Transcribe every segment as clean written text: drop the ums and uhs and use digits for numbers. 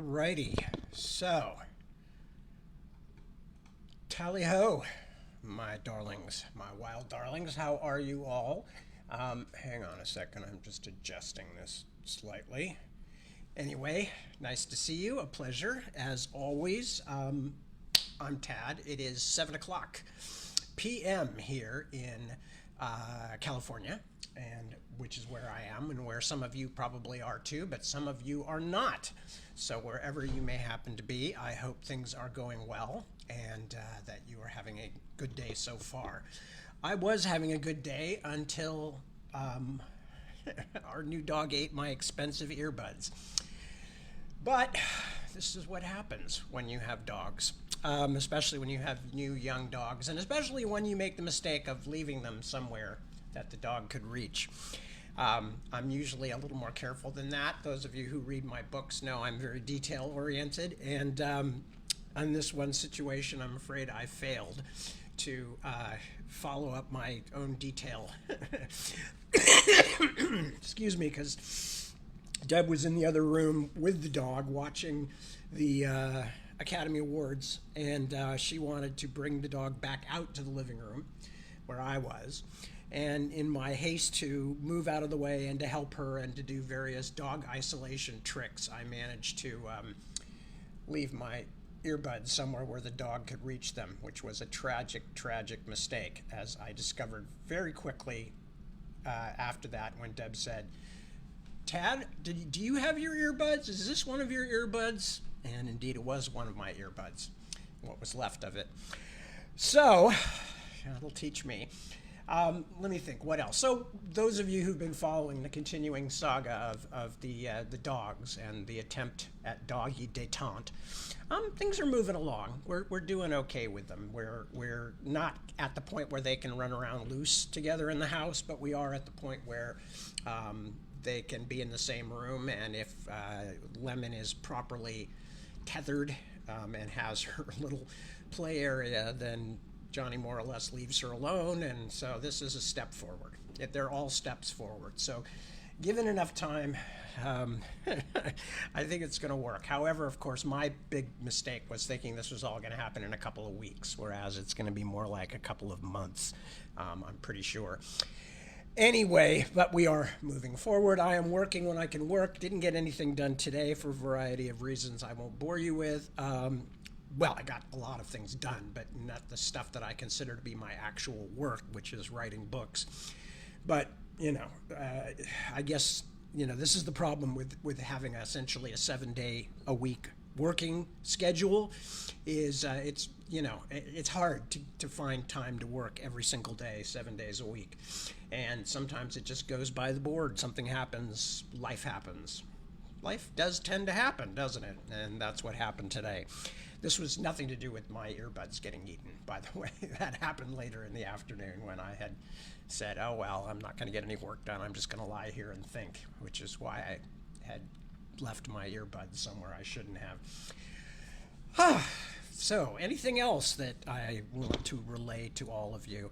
Alrighty, so tally ho, my darlings, my wild darlings. How are you all? Hang on a second, I'm just adjusting this slightly. Anyway, nice to see you. A pleasure as always. I'm Tad. It is 7 o'clock p.m. here in California, and which is where I am and where some of you probably are too, but some of you are not. So wherever you may happen to be, I hope things are going well and that you are having a good day so far. I was having a good day until our new dog ate my expensive earbuds. But this is what happens when you have dogs, especially when you have new young dogs, and especially when you make the mistake of leaving them somewhere that the dog could reach. I'm usually a little more careful than that. Those of you who read my books know I'm very detail oriented, and on this one situation, I'm afraid I failed to follow up my own detail. Excuse me, because Deb was in the other room with the dog watching the Academy Awards, and she wanted to bring the dog back out to the living room where I was. And in my haste to move out of the way and to help her and to do various dog isolation tricks, I managed to leave my earbuds somewhere where the dog could reach them, which was a tragic, tragic mistake, as I discovered very quickly after that when Deb said, "Tad, do you have your earbuds? Is this one of your earbuds?" And indeed it was one of my earbuds, what was left of it. So, that'll teach me. Let me think, what else? So those of you who've been following the continuing saga of the dogs and the attempt at doggy detente, things are moving along. We're doing okay with them. We're not at the point where they can run around loose together in the house, but we are at the point where they can be in the same room, and if Lemon is properly tethered and has her little play area, then Johnny more or less leaves her alone, and so this is a step forward. They're all steps forward. So given enough time, I think it's going to work. However, of course, my big mistake was thinking this was all going to happen in a couple of weeks, whereas it's going to be more like a couple of months, I'm pretty sure. Anyway, but we are moving forward. I am working when I can work. Didn't get anything done today for a variety of reasons I won't bore you with. Well, I got a lot of things done, but not the stuff that I consider to be my actual work, which is writing books. But, I guess, this is the problem with having essentially a 7-day-a-week working schedule is it's hard to find time to work every single day, 7 days a week. And sometimes it just goes by the board. Something happens, life happens. Life does tend to happen, doesn't it? And that's what happened today. This was nothing to do with my earbuds getting eaten, by the way. That happened later in the afternoon when I had said, oh, well, I'm not going to get any work done. I'm just going to lie here and think, which is why I had left my earbuds somewhere I shouldn't have. So, anything else that I want to relay to all of you?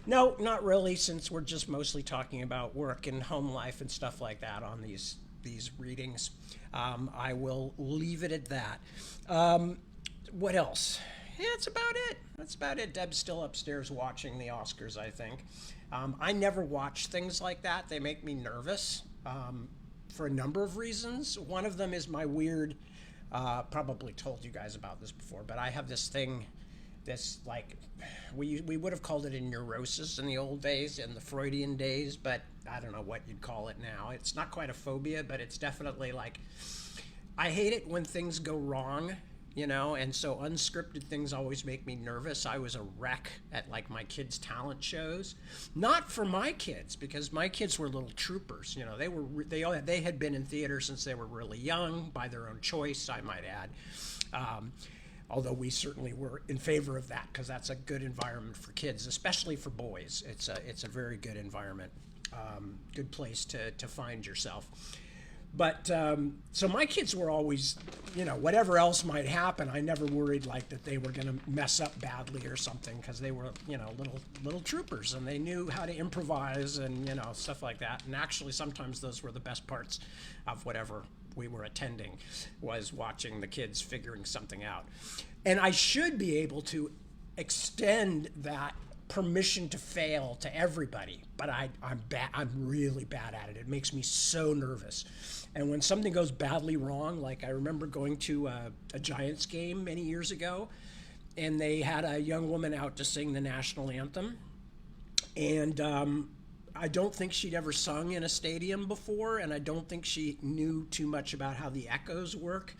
No, not really, since we're just mostly talking about work and home life and stuff like that on these readings. I will leave it at that. What else? Yeah, that's about it. Deb's still upstairs watching the Oscars, I think. I never watch things like that. They make me nervous for a number of reasons. One of them is my weird, probably told you guys about this before, but I have this thing, we would have called it a neurosis in the old days, in the Freudian days, but I don't know what you'd call it now. It's not quite a phobia, but it's definitely like, I hate it when things go wrong, and so unscripted things always make me nervous. I was a wreck at my kids' talent shows. Not for my kids, because my kids were little troopers. They had been in theater since they were really young, by their own choice, I might add. Although we certainly were in favor of that, because that's a good environment for kids, especially for boys. It's a very good environment, good place to find yourself. But so my kids were always, whatever else might happen, I never worried that they were going to mess up badly or something, because they were, little troopers, and they knew how to improvise and, stuff like that. And actually, sometimes those were the best parts of whatever we were attending, was watching the kids figuring something out. And I should be able to extend that permission to fail to everybody, but I'm really bad at it. It makes me so nervous. And when something goes badly wrong, like I remember going to a Giants game many years ago, and they had a young woman out to sing the national anthem, and I don't think she'd ever sung in a stadium before, and I don't think she knew too much about how the echoes work.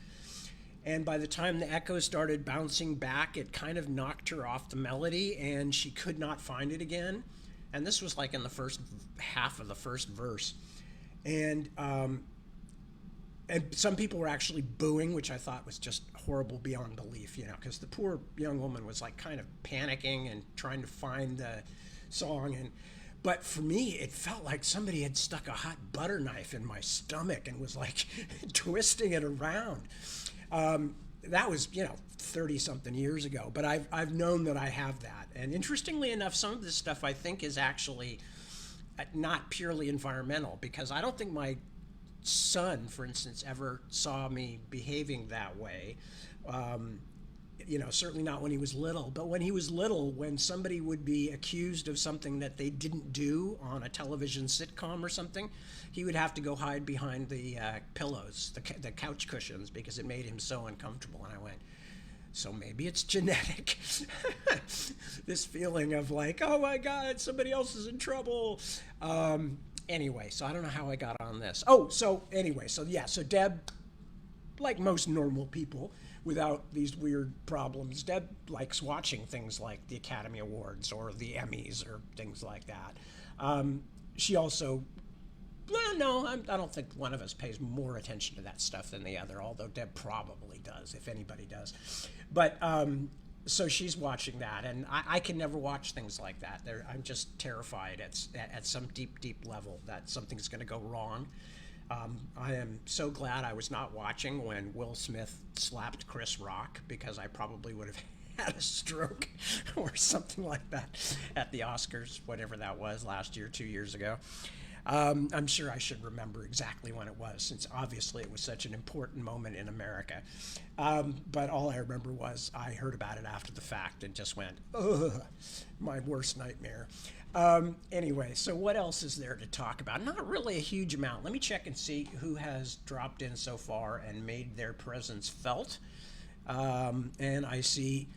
And by the time the echoes started bouncing back, it kind of knocked her off the melody, and she could not find it again. And this was like in the first half of the first verse. And some people were actually booing, which I thought was just horrible beyond belief, because the poor young woman was like kind of panicking and trying to find the song. But for me, it felt like somebody had stuck a hot butter knife in my stomach and was like twisting it around. That was, 30-something years ago, but I've known that I have that. And interestingly enough, some of this stuff I think is actually not purely environmental, because I don't think my son, for instance, ever saw me behaving that way. Certainly not when he was little, but when he was little, when somebody would be accused of something that they didn't do on a television sitcom or something, he would have to go hide behind the pillows, the couch cushions, because it made him so uncomfortable. And I went, so maybe it's genetic. This feeling of like, oh my God, somebody else is in trouble. Anyway, so I don't know how I got on this. So Deb, like most normal people, without these weird problems, Deb likes watching things like the Academy Awards or the Emmys or things like that. She also, I don't think one of us pays more attention to that stuff than the other, although Deb probably does, if anybody does. But so she's watching that, and I can never watch things like that. I'm just terrified at some deep, deep level that something's going to go wrong. I am so glad I was not watching when Will Smith slapped Chris Rock, because I probably would have had a stroke or something like that at the Oscars, whatever that was, last year, 2 years ago. I'm sure I should remember exactly when it was, since obviously it was such an important moment in America. But all I remember was I heard about it after the fact and just went, ugh, my worst nightmare. Anyway, so what else is there to talk about? Not really a huge amount. Let me check and see who has dropped in so far and made their presence felt. And I see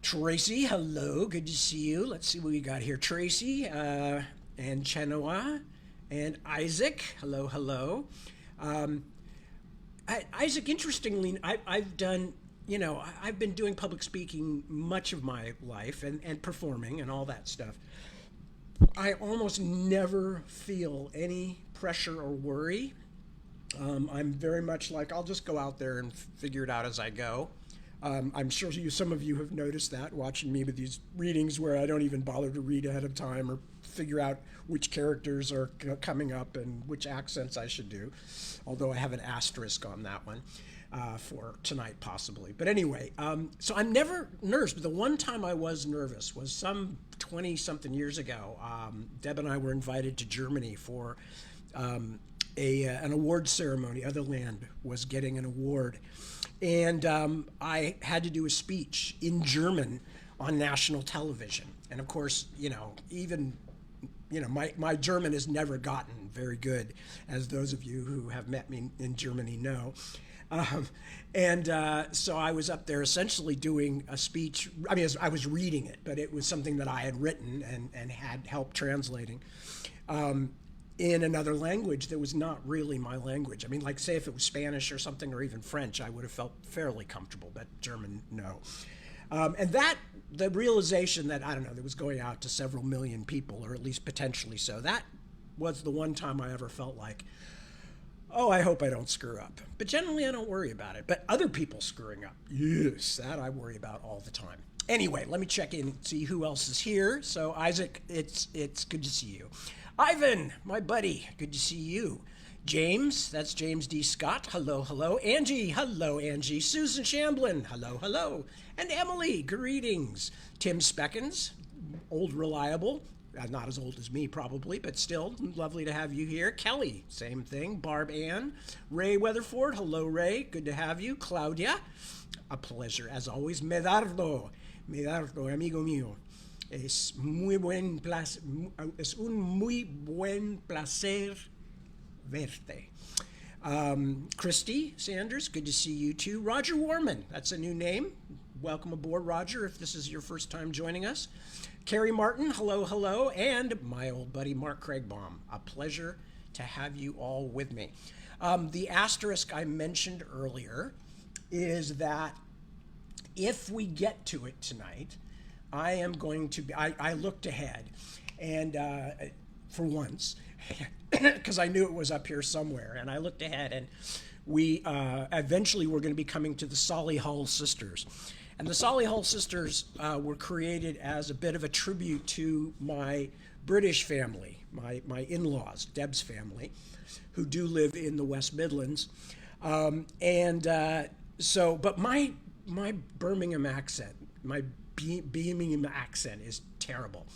Tracy. Hello, good to see you. Let's see what we got here. Tracy, and Chenoa, and Isaac. Hello, hello. Isaac, interestingly, I've done, I've been doing public speaking much of my life and performing and all that stuff. I almost never feel any pressure or worry. I'm very much like, I'll just go out there and figure it out as I go. I'm sure some of you have noticed that watching me with these readings where I don't even bother to read ahead of time or figure out which characters are coming up and which accents I should do, although I have an asterisk on that one for tonight possibly. But anyway, so I'm never nervous, but the one time I was nervous was some 20-something years ago. Deb and I were invited to Germany for an award ceremony. Other Land was getting an award. And I had to do a speech in German on national television. And of course, my German has never gotten very good, as those of you who have met me in Germany know. So I was up there essentially doing a speech. I mean, I was reading it, but it was something that I had written and had help translating. In another language that was not really my language. I mean, like, say if it was Spanish or something, or even French, I would have felt fairly comfortable, but German, no. And the realization that, that was going out to several million people, or at least potentially so, that was the one time I ever felt like, oh, I hope I don't screw up. But generally, I don't worry about it. But other people screwing up, yes, that I worry about all the time. Anyway, let me check in and see who else is here. So, Isaac, it's good to see you. Ivan, my buddy, good to see you. James, that's James D. Scott, hello, hello. Angie, hello, Angie. Susan Shamblin, hello, hello. And Emily, greetings. Tim Speckens, old reliable. Not as old as me, probably, but still lovely to have you here. Kelly, same thing. Barb Ann. Ray Weatherford, hello, Ray. Good to have you. Claudia, a pleasure, as always. Medardo, amigo mío. Es un muy buen placer verte. Christy Sanders, good to see you too. Roger Warman, that's a new name. Welcome aboard, Roger, if this is your first time joining us. Carrie Martin, hello, hello. And my old buddy, Mark Craigbaum. A pleasure to have you all with me. The asterisk I mentioned earlier is that if we get to it tonight, I am going to be, I looked ahead, and for once, because I knew it was up here somewhere, and I looked ahead, and we eventually were going to be coming to the Solihull sisters. And the Solihull sisters were created as a bit of a tribute to my British family, my in-laws, Deb's family, who do live in the West Midlands. But my Birmingham accent, my Birmingham accent is terrible.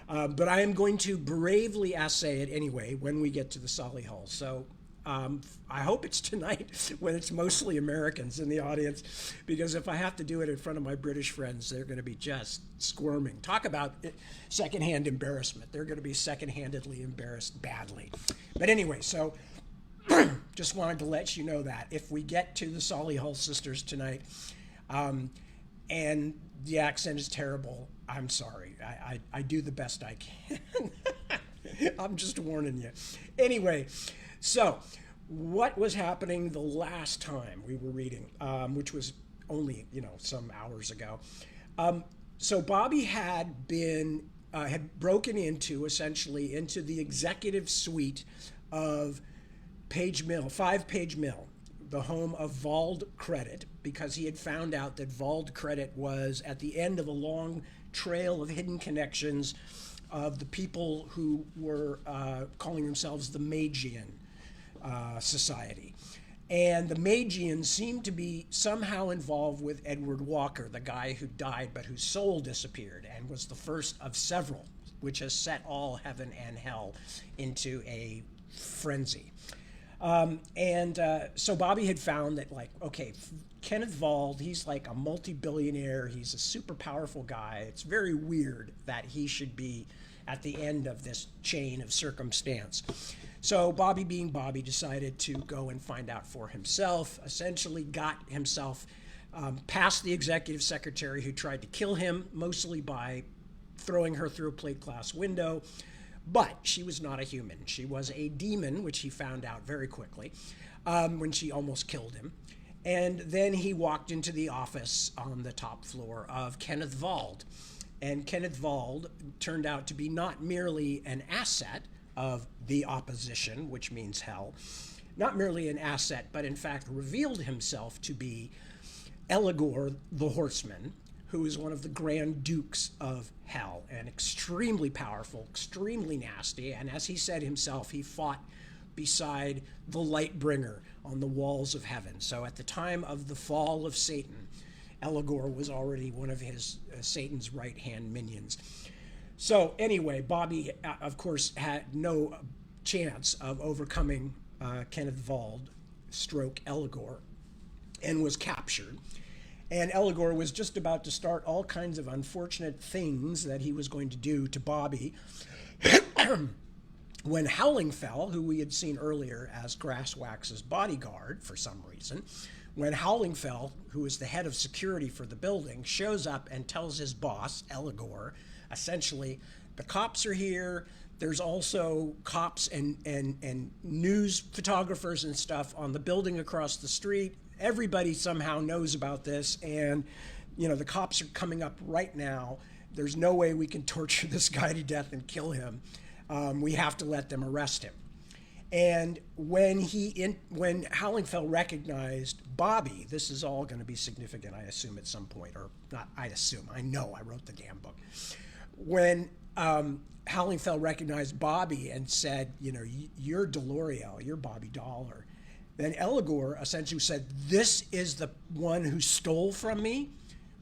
But I am going to bravely essay it anyway when we get to the Solihull. So I hope it's tonight when it's mostly Americans in the audience, because if I have to do it in front of my British friends, they're going to be just squirming. Talk about secondhand embarrassment. They're going to be secondhandedly embarrassed badly. But anyway, so just wanted to let you know that if we get to the Solihull sisters tonight, and the accent is terrible, I'm sorry. I do the best I can. I'm just warning you. Anyway, so what was happening the last time we were reading, which was only, some hours ago. So Bobby had broken essentially into the executive suite of 5 Page Mill, the home of Vald Credit, because he had found out that Vald Credit was at the end of a long trail of hidden connections of the people who were calling themselves the Magian Society. And the Magians seemed to be somehow involved with Edward Walker, the guy who died but whose soul disappeared and was the first of several, which has set all heaven and hell into a frenzy. So Bobby had found that, Kenneth Vald, he's like a multi-billionaire. He's a super powerful guy. It's very weird that he should be at the end of this chain of circumstance. So Bobby, being Bobby, decided to go and find out for himself, essentially got himself past the executive secretary who tried to kill him, mostly by throwing her through a plate glass window. But she was not a human. She was a demon, which he found out very quickly when she almost killed him. And then he walked into the office on the top floor of Kenneth Vald. And Kenneth Vald turned out to be not merely an asset of the opposition, which means hell, not merely an asset, but in fact revealed himself to be Eligor the Horseman, who is one of the Grand Dukes of hell, and extremely powerful, extremely nasty. And as he said himself, he fought beside the Lightbringer on the walls of heaven. So at the time of the fall of Satan, Eligor was already one of his Satan's right-hand minions. So anyway, Bobby, of course, had no chance of overcoming Kenneth Vald, stroke Eligor, and was captured. And Eligor was just about to start all kinds of unfortunate things that he was going to do to Bobby when Howlingfell, who we had seen earlier as Grasswax's bodyguard for some reason, when Howlingfell, who is the head of security for the building, shows up and tells his boss, Eligor, essentially, the cops are here. There's also cops and news photographers and stuff on the building across the street. Everybody somehow knows about this, and the cops are coming up right now. There's no way we can torture this guy to death and kill him. We have to let them arrest him. And when Howlingfell recognized Bobby, this is all going to be significant, I assume, at some point, or not. I assume. I know. I wrote the damn book. When Howlingfell recognized Bobby and said, you're Deloriel, you're Bobby Dollar. Then Eligor essentially said, this is the one who stole from me,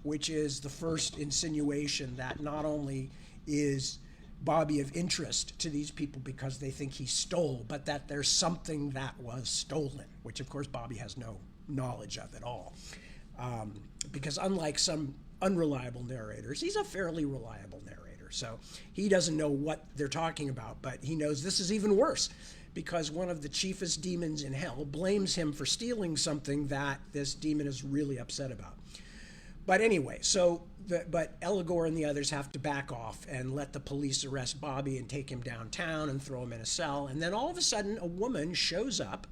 which is the first insinuation that not only is Bobby of interest to these people because they think he stole, but that there's something that was stolen, which of course Bobby has no knowledge of at all. Because unlike some unreliable narrators, he's a fairly reliable narrator. So he doesn't know what they're talking about, but he knows this is even worse because one of the chiefest demons in hell blames him for stealing something that this demon is really upset about. But anyway, but Eligor and the others have to back off and let the police arrest Bobby and take him downtown and throw him in a cell. And then all of a sudden, a woman shows up,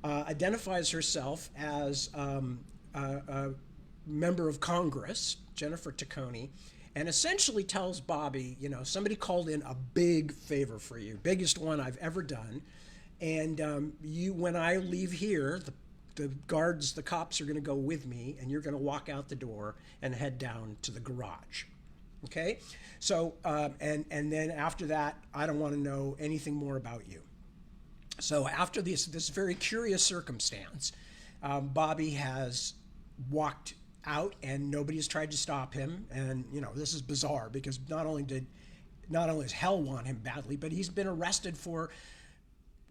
identifies herself as a member of Congress, Jennifer Taccone, and essentially tells Bobby, you know, somebody called in a big favor for you, biggest one I've ever done. And when I leave here, the guards, the cops are going to go with me, and you're going to walk out the door and head down to the garage. Okay? So, and then after that, I don't want to know anything more about you. So after this very curious circumstance, Bobby has walked out and nobody has tried to stop him. And, you know, this is bizarre because not only does hell want him badly, but he's been arrested for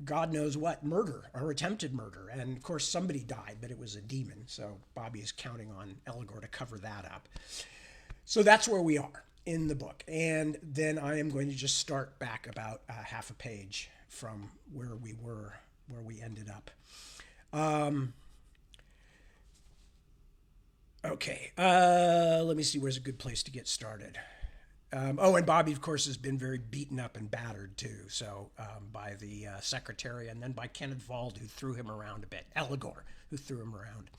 God knows what, murder or attempted murder. And of course somebody died, but it was a demon. So Bobby is counting on Eligor to cover that up. So that's where we are in the book. And then I am going to just start back about half a page from where we ended up. Okay, let me see where's a good place to get started. And Bobby, of course, has been very beaten up and battered, too. So by the secretary and then by Kenneth Vald, who threw him around a bit. Eligor, who threw him around.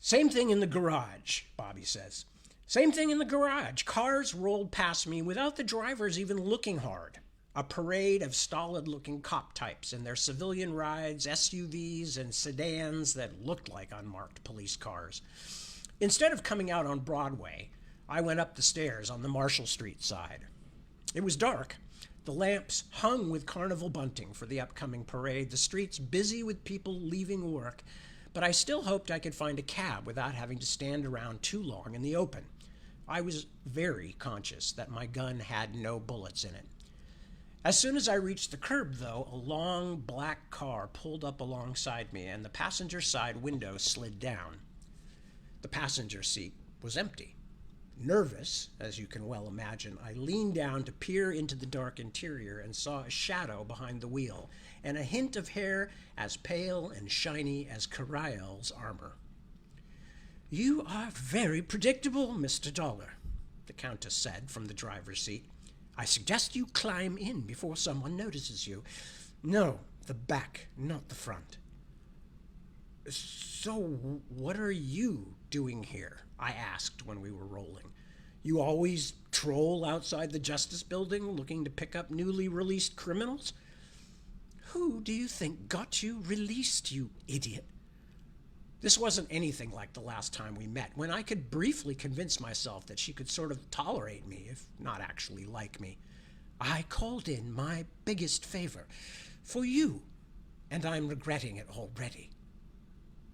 Same thing in the garage, Bobby says. Same thing in the garage. Cars rolled past me without the drivers even looking hard. A parade of stolid-looking cop types in their civilian rides, SUVs, and sedans that looked like unmarked police cars. Instead of coming out on Broadway, I went up the stairs on the Marshall Street side. It was dark. The lamps hung with carnival bunting for the upcoming parade, the streets busy with people leaving work, but I still hoped I could find a cab without having to stand around too long in the open. I was very conscious that my gun had no bullets in it. As soon as I reached the curb, though, a long black car pulled up alongside me and the passenger side window slid down. The passenger seat was empty. Nervous, as you can well imagine, I leaned down to peer into the dark interior and saw a shadow behind the wheel and a hint of hair as pale and shiny as Cariel's armor. "You are very predictable, Mr. Dollar," the Countess said from the driver's seat. "I suggest you climb in before someone notices you." "No, the back, not the front." "So what are you doing here?" I asked when we were rolling. "You always troll outside the Justice Building looking to pick up newly released criminals?" "Who do you think got you released, you idiot?" This wasn't anything like the last time we met, when I could briefly convince myself that she could sort of tolerate me, if not actually like me. "I called in my biggest favor for you, and I'm regretting it already."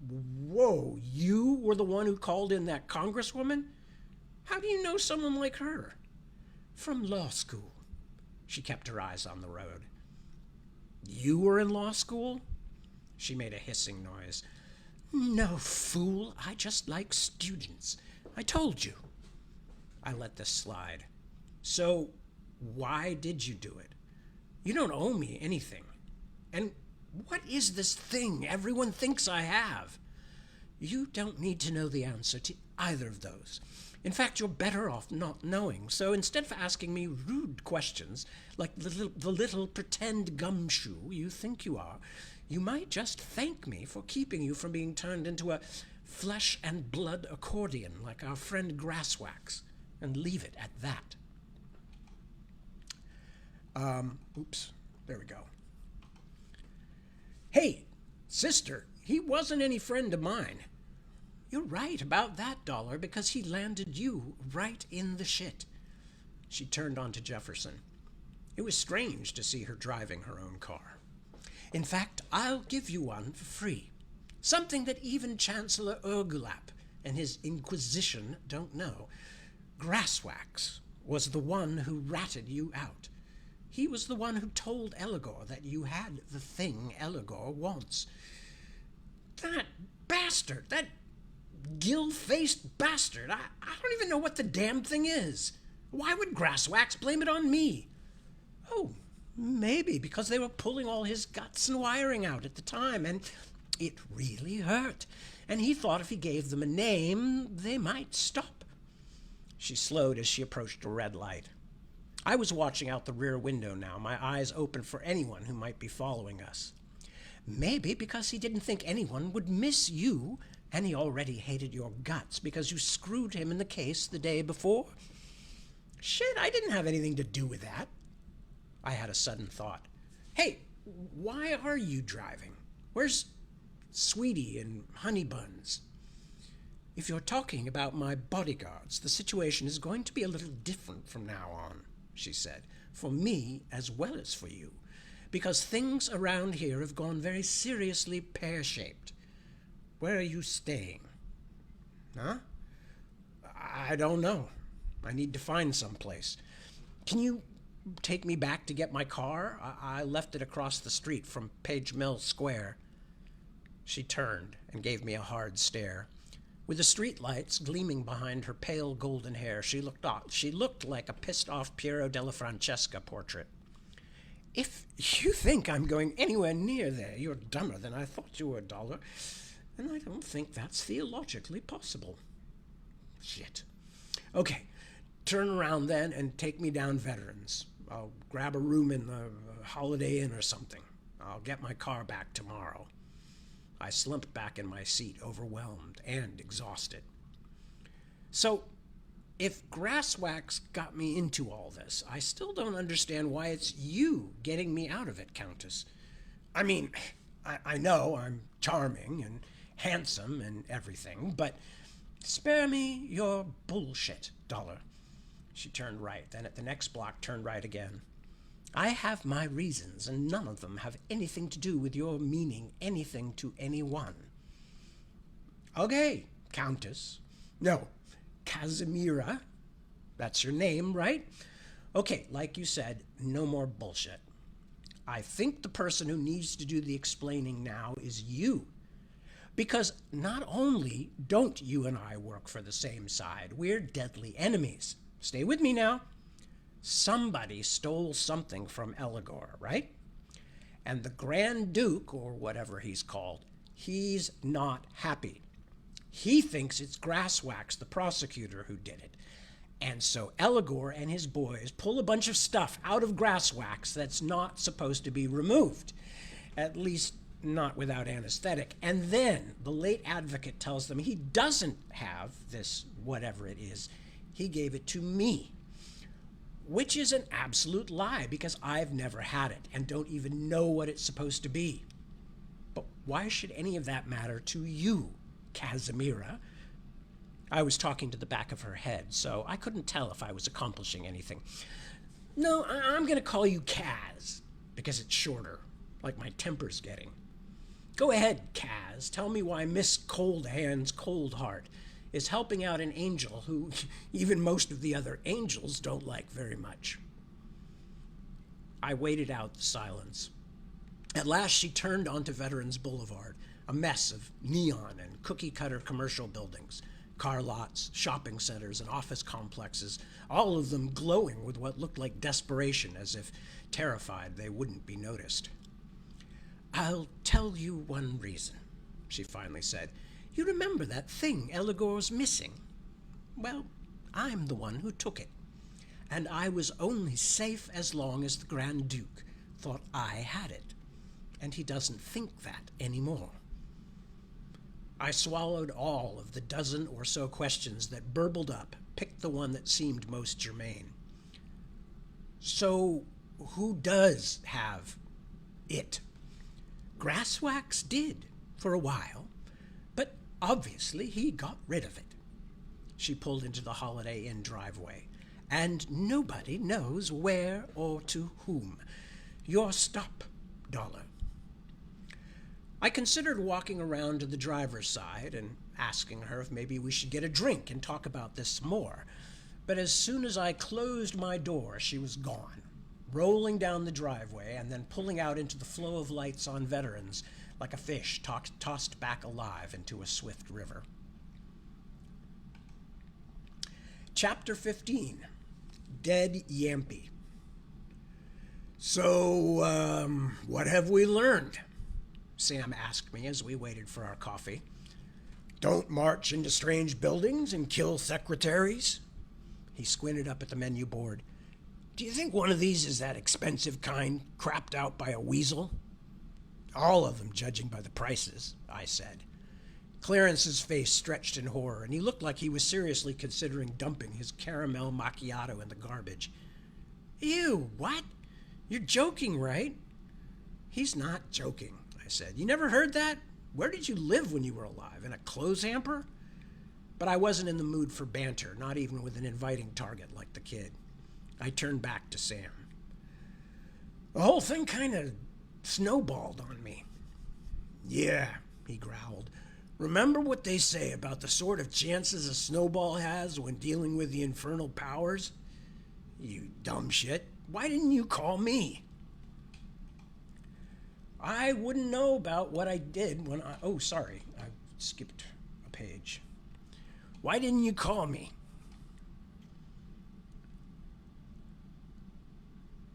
"Whoa, you were the one who called in that congresswoman? How do you know someone like her?" "From law school." She kept her eyes on the road. "You were in law school?" She made a hissing noise. "No, fool, I just like students. I told you." I let this slide. "So why did you do it? You don't owe me anything. And what is this thing everyone thinks I have?" "You don't need to know the answer to either of those. In fact, you're better off not knowing. So instead of asking me rude questions like the little pretend gumshoe you think you are, you might just thank me for keeping you from being turned into a flesh and blood accordion like our friend Grasswax, and leave it at that." Oops, there we go. "Hey, sister, he wasn't any friend of mine." "You're right about that, Dollar, because he landed you right in the shit." She turned on to Jefferson. It was strange to see her driving her own car. "In fact, I'll give you one for free. Something that even Chancellor Urgulap and his Inquisition don't know. Grasswax was the one who ratted you out. He was the one who told Eligor that you had the thing Eligor wants. That bastard, that gill-faced bastard, I don't even know what the damn thing is. Why would Grasswax blame it on me? Oh, maybe because they were pulling all his guts and wiring out at the time, and it really hurt. And he thought if he gave them a name, they might stop. She slowed as she approached a red light. I was watching out the rear window now, my eyes open for anyone who might be following us. Maybe because he didn't think anyone would miss you, and he already hated your guts because you screwed him in the case the day before. Shit, I didn't have anything to do with that. I had a sudden thought. Hey, why are you driving? Where's Sweetie and Honey Buns? If you're talking about my bodyguards, the situation is going to be a little different from now on, she said, for me as well as for you, because things around here have gone very seriously pear-shaped. Where are you staying? Huh? I don't know. I need to find someplace. Can you take me back to get my car? I left it across the street from Page Mill Square. She turned and gave me a hard stare. With the street lights gleaming behind her pale golden hair, she looked like a pissed-off Piero della Francesca portrait. If you think I'm going anywhere near there, you're dumber than I thought you were, Dollar. And I don't think that's theologically possible. Shit. Okay, turn around then and take me down Veterans. I'll grab a room in the Holiday Inn or something. I'll get my car back tomorrow. I slumped back in my seat, overwhelmed and exhausted. So, if Grasswax got me into all this, I still don't understand why it's you getting me out of it, Countess. I mean, I know I'm charming and handsome and everything, but spare me your bullshit, Dollar. She turned right, then at the next block turned right again. I have my reasons, and none of them have anything to do with your meaning anything to anyone. Okay, Countess. No, Casimira. That's your name, right? Okay, like you said, no more bullshit. I think the person who needs to do the explaining now is you. Because not only don't you and I work for the same side, we're deadly enemies. Stay with me now. Somebody stole something from Eligor, right? And the Grand Duke, or whatever he's called, he's not happy. He thinks it's Grasswax, the prosecutor, who did it. And so Eligor and his boys pull a bunch of stuff out of Grasswax that's not supposed to be removed. At least not without anesthetic. And then the late advocate tells them he doesn't have this whatever it is. He gave it to me. Which is an absolute lie, because I've never had it and don't even know what it's supposed to be. But why should any of that matter to you, Casimira? I was talking to the back of her head, so I couldn't tell if I was accomplishing anything. No, I'm going to call you Kaz, because it's shorter, like my temper's getting. Go ahead, Kaz. Tell me why Miss Cold Hands, Cold Heart is helping out an angel who even most of the other angels don't like very much. I waited out the silence. At last she turned onto Veterans Boulevard, a mess of neon and cookie-cutter commercial buildings, car lots, shopping centers, and office complexes, all of them glowing with what looked like desperation, as if terrified they wouldn't be noticed. I'll tell you one reason, she finally said. You remember that thing Eligor's missing? Well, I'm the one who took it. And I was only safe as long as the Grand Duke thought I had it. And he doesn't think that anymore. I swallowed all of the dozen or so questions that burbled up, picked the one that seemed most germane. So, who does have it? Grasswax did, for a while. But obviously he got rid of it. She pulled into the Holiday Inn driveway. And nobody knows where or to whom. Your stop, Dollar. I considered walking around to the driver's side and asking her if maybe we should get a drink and talk about this more. But as soon as I closed my door, she was gone, rolling down the driveway and then pulling out into the flow of lights on Veterans like a fish tossed back alive into a swift river. Chapter 15, Dead Yampy. So, what have we learned? Sam asked me as we waited for our coffee. Don't march into strange buildings and kill secretaries? He squinted up at the menu board. Do you think one of these is that expensive kind, crapped out by a weasel? All of them, judging by the prices, I said. Clarence's face stretched in horror, and he looked like he was seriously considering dumping his caramel macchiato in the garbage. Ew, what? You're joking, right? He's not joking, I said. You never heard that? Where did you live when you were alive? In a clothes hamper? But I wasn't in the mood for banter, not even with an inviting target like the kid. I turned back to Sam. The whole thing kind of snowballed on me. Yeah, he growled. Remember what they say about the sort of chances a snowball has when dealing with the infernal powers? You dumb shit. Why didn't you call me? I wouldn't know about what I did when I... Oh, sorry. I skipped a page. Why didn't you call me?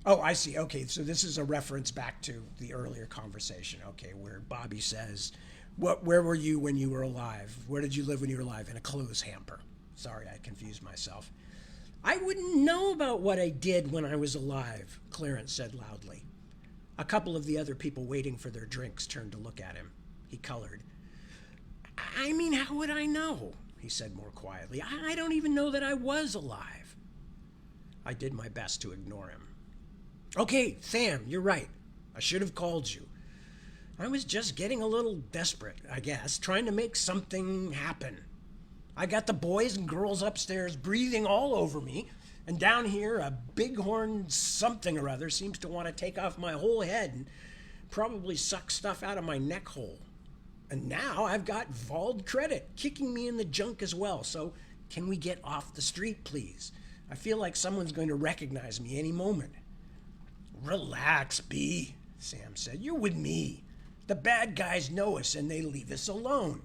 Oh, I see. Okay, so this is a reference back to the earlier conversation, okay, where Bobby says, where were you when you were alive? Where did you live when you were alive? In a clothes hamper. Sorry, I confused myself. I wouldn't know about what I did when I was alive, Clarence said loudly. A couple of the other people waiting for their drinks turned to look at him. He colored. I mean, how would I know? He said more quietly. I don't even know that I was alive. I did my best to ignore him. Okay, Sam, you're right. I should have called you. I was just getting a little desperate, I guess, trying to make something happen. I got the boys and girls upstairs breathing all over me, and down here a bighorn something or other seems to want to take off my whole head and probably suck stuff out of my neck hole. And now I've got Vald Credit kicking me in the junk as well, so can we get off the street, please? I feel like someone's going to recognize me any moment. Relax, B, Sam said. You're with me. The bad guys know us and they leave us alone.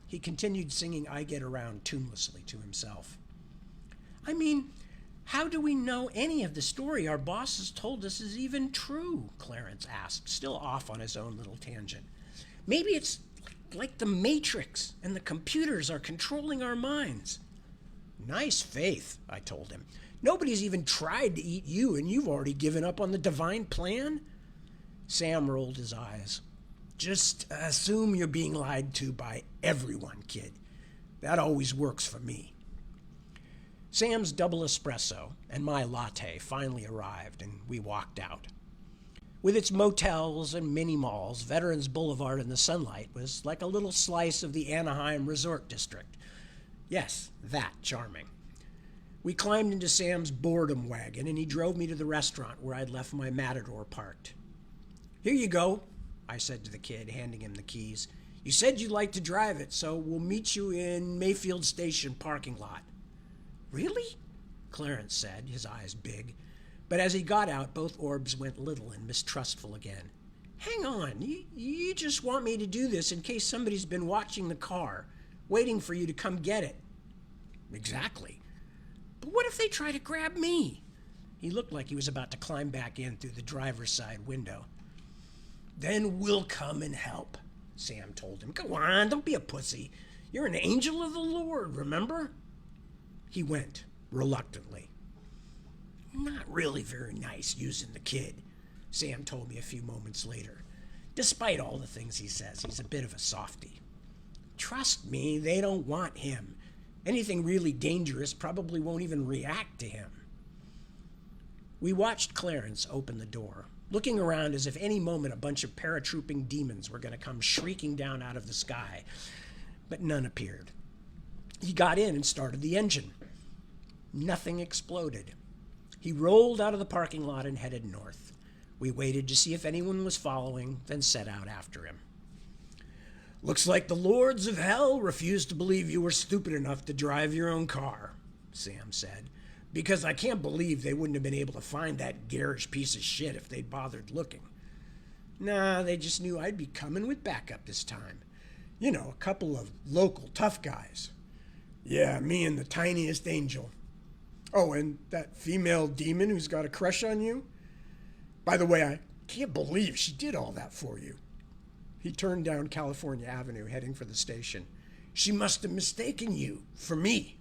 He continued singing I Get Around tunelessly to himself. I mean, how do we know any of the story our boss has told us is even true? Clarence asked, still off on his own little tangent. Maybe it's like the Matrix and the computers are controlling our minds. Nice faith, I told him. Nobody's even tried to eat you and you've already given up on the divine plan? Sam rolled his eyes. Just assume you're being lied to by everyone, kid. That always works for me. Sam's double espresso and my latte finally arrived, and we walked out. With its motels and mini-malls, Veterans Boulevard in the sunlight was like a little slice of the Anaheim Resort District. Yes, that charming. We climbed into Sam's boredom wagon, and he drove me to the restaurant where I'd left my Matador parked. Here you go, I said to the kid, handing him the keys. You said you'd like to drive it, so we'll meet you in Mayfield Station parking lot. Really? Clarence said, his eyes big. But as he got out, both orbs went little and mistrustful again. Hang on, you just want me to do this in case somebody's been watching the car, waiting for you to come get it. Exactly. But what if they try to grab me? He looked like he was about to climb back in through the driver's side window. Then we'll come and help, Sam told him. Go on, don't be a pussy. You're an angel of the Lord, remember? He went, reluctantly. Not really very nice using the kid, Sam told me a few moments later. Despite all the things he says, he's a bit of a softie. Trust me, they don't want him. Anything really dangerous probably won't even react to him. We watched Clarence open the door, looking around as if any moment a bunch of paratrooping demons were going to come shrieking down out of the sky. But none appeared. He got in and started the engine. Nothing exploded. He rolled out of the parking lot and headed north. We waited to see if anyone was following, then set out after him. Looks like the lords of hell refused to believe you were stupid enough to drive your own car, Sam said. because I can't believe they wouldn't have been able to find that garish piece of shit if they'd bothered looking. Nah, they just knew I'd be coming with backup this time. You know, a couple of local tough guys. Yeah, me and the tiniest angel. Oh, and that female demon who's got a crush on you? By the way, I can't believe she did all that for you. He turned down California Avenue, heading for the station. She must have mistaken you for me.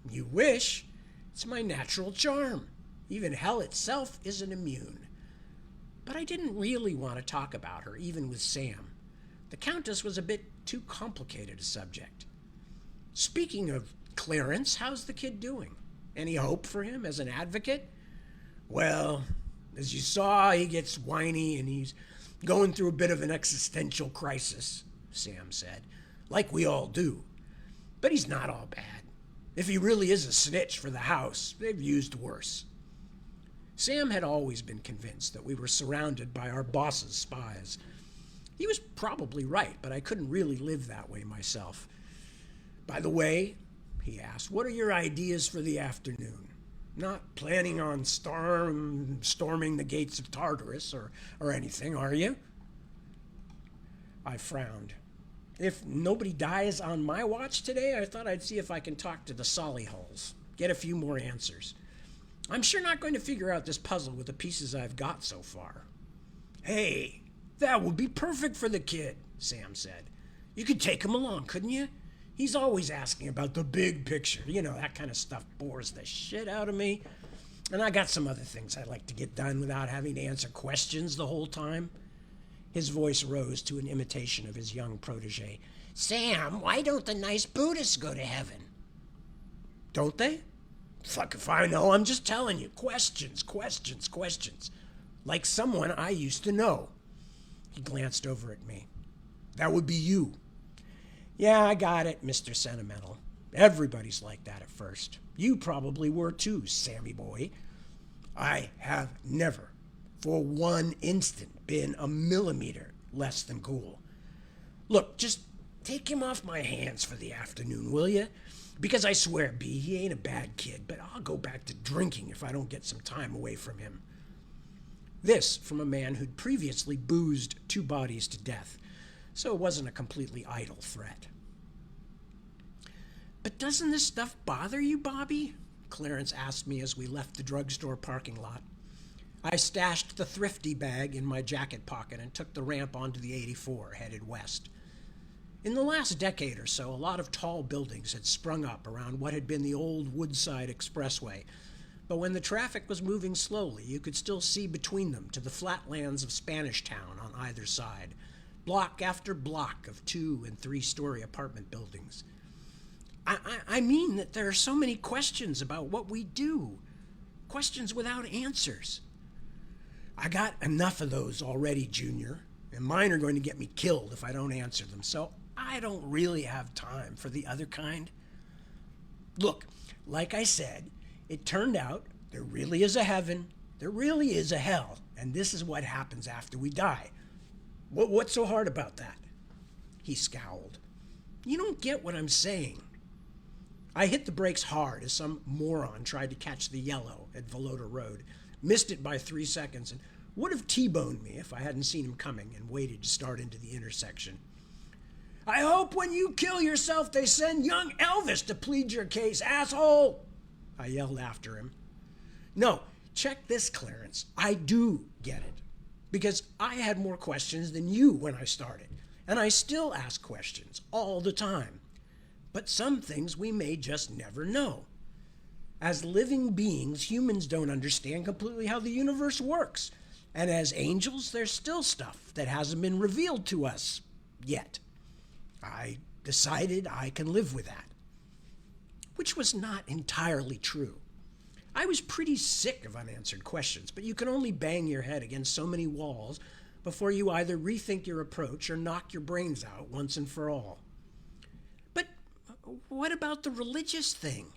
You wish. It's my natural charm. Even hell itself isn't immune. But I didn't really want to talk about her, even with Sam. The Countess was a bit too complicated a subject. Speaking of Clarence, how's the kid doing? Any hope for him as an advocate? Well, as you saw, he gets whiny and he's going through a bit of an existential crisis, Sam said, like we all do. But he's not all bad. If he really is a snitch for the house, they've used worse. Sam had always been convinced that we were surrounded by our boss's spies. He was probably right, but I couldn't really live that way myself. By the way, he asked, what are your ideas for the afternoon? Not planning on storming the gates of Tartarus or anything, are you? I frowned. If nobody dies on my watch today, I thought I'd see if I can talk to the Solihuls, get a few more answers. I'm sure not going to figure out this puzzle with the pieces I've got so far. Hey, that would be perfect for the kid, Sam said. You could take him along, couldn't you? He's always asking about the big picture. You know, that kind of stuff bores the shit out of me. And I got some other things I'd like to get done without having to answer questions the whole time. His voice rose to an imitation of his young protege. Sam, why don't the nice Buddhists go to heaven? Don't they? Fuck if I know. I'm just telling you. Questions. Like someone I used to know. He glanced over at me. That would be you. Yeah, I got it, Mr. Sentimental. Everybody's like that at first. You probably were too, Sammy boy. I have never, for one instant, been a millimeter less than cool. Look, just take him off my hands for the afternoon, will you? Because I swear, B, he ain't a bad kid, but I'll go back to drinking if I don't get some time away from him. This from a man who'd previously boozed 2 bodies to death, so it wasn't a completely idle threat. But doesn't this stuff bother you, Bobby? Clarence asked me as we left the drugstore parking lot. I stashed the thrifty bag in my jacket pocket and took the ramp onto the 84, headed west. In the last decade or so, a lot of tall buildings had sprung up around what had been the old Woodside Expressway, but when the traffic was moving slowly, you could still see between them to the flatlands of Spanish Town on either side, block after block of 2- and 3-story apartment buildings. I mean that there are so many questions about what we do, questions without answers. I got enough of those already, Junior, and mine are going to get me killed if I don't answer them, so I don't really have time for the other kind. Look, like I said, it turned out there really is a heaven, there really is a hell, and this is what happens after we die. What's so hard about that? He scowled. You don't get what I'm saying. I hit the brakes hard as some moron tried to catch the yellow at Volota Road, missed it by 3 seconds, and would have T-boned me if I hadn't seen him coming and waited to start into the intersection. I hope when you kill yourself they send young Elvis to plead your case, asshole! I yelled after him. No, check this, Clarence. I do get it. Because I had more questions than you when I started. And I still ask questions all the time. But some things we may just never know. As living beings, humans don't understand completely how the universe works. And as angels, there's still stuff that hasn't been revealed to us yet. I decided I can live with that. Which was not entirely true. I was pretty sick of unanswered questions, but you can only bang your head against so many walls before you either rethink your approach or knock your brains out once and for all. But what about the religious thing?